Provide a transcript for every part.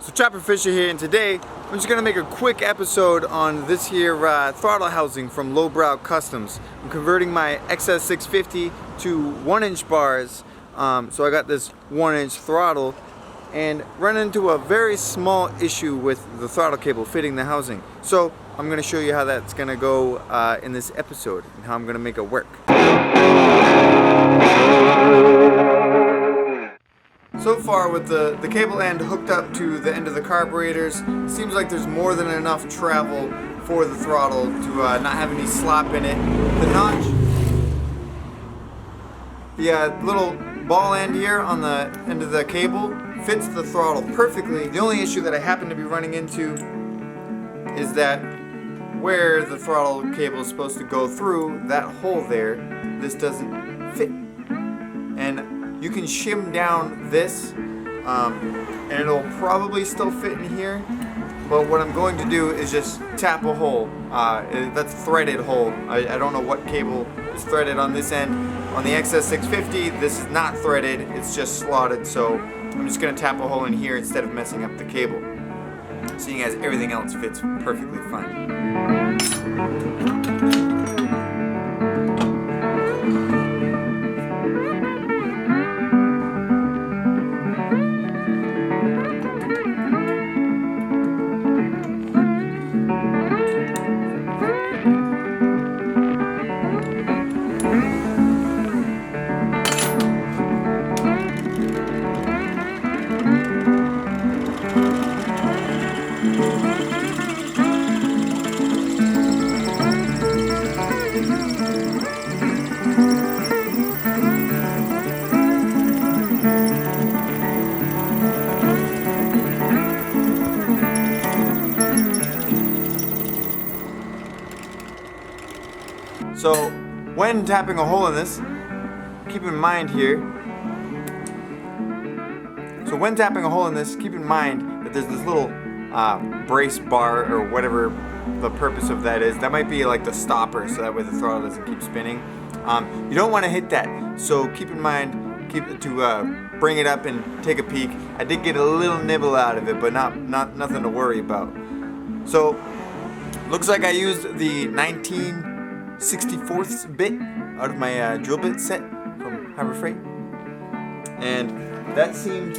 So Chopper Fisher here, and today I'm just going to make a quick episode on this here throttle housing from Lowbrow Customs. I'm converting my XS650 to 1-inch bars, so I got this 1-inch throttle and run into a very small issue with the throttle cable fitting the housing. So I'm going to show you how that's going to go in this episode and how I'm going to make it work. So far, with the cable end hooked up to the end of the carburetors, seems like there's more than enough travel for the throttle to not have any slop in it. The notch, the little ball end here on the end of the cable fits the throttle perfectly. The only issue that I happen to be running into is that where the throttle cable is supposed to go through, that hole there, this doesn't fit. And you can shim down this and it'll probably still fit in here, but what I'm going to do is just tap a hole. That's a threaded hole. I don't know what cable is threaded on this end. On the XS650, this is not threaded, it's just slotted, so I'm just going to tap a hole in here instead of messing up the cable, seeing as everything else fits perfectly fine. So when tapping a hole in this, keep in mind that there's this little brace bar or whatever the purpose of that is. That might be like the stopper, so that way the throttle doesn't keep spinning. You don't want to hit that, so keep in mind to bring it up and take a peek. I did get a little nibble out of it, but nothing to worry about. So looks like I used the 19/64 bit out of my drill bit set from Harbor Freight, and that seemed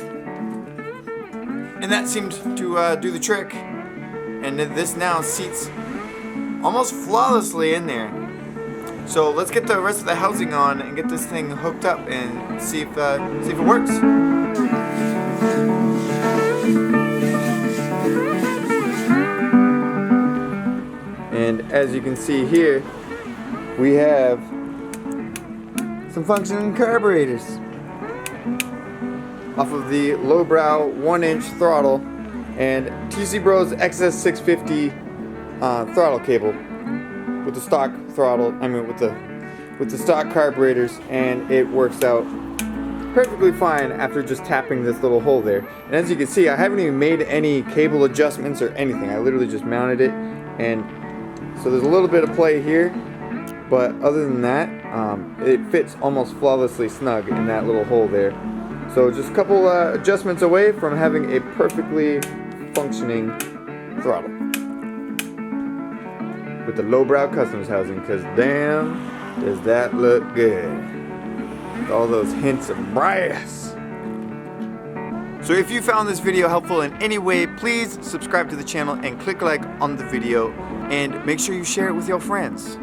to do the trick. And this now seats almost flawlessly in there. So let's get the rest of the housing on and get this thing hooked up and see if it works. And as you can see here, we have some functioning carburetors off of the Lowbrow 1-inch throttle and TC Bros XS650 throttle cable with the stock throttle. With the stock carburetors, and it works out perfectly fine after just tapping this little hole there. And as you can see, I haven't even made any cable adjustments or anything. I literally just mounted it, and so there's a little bit of play here. But other than that, it fits almost flawlessly snug in that little hole there. So just a couple adjustments away from having a perfectly functioning throttle with the Lowbrow Customs housing, because damn, does that look good. With all those hints of brass. So if you found this video helpful in any way, please subscribe to the channel and click like on the video, and make sure you share it with your friends.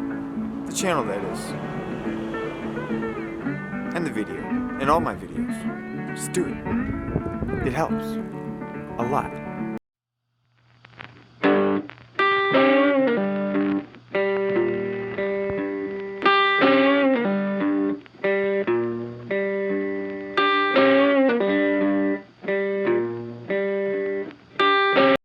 The channel, that is, and the video, and all my videos. Just do it. It helps a lot.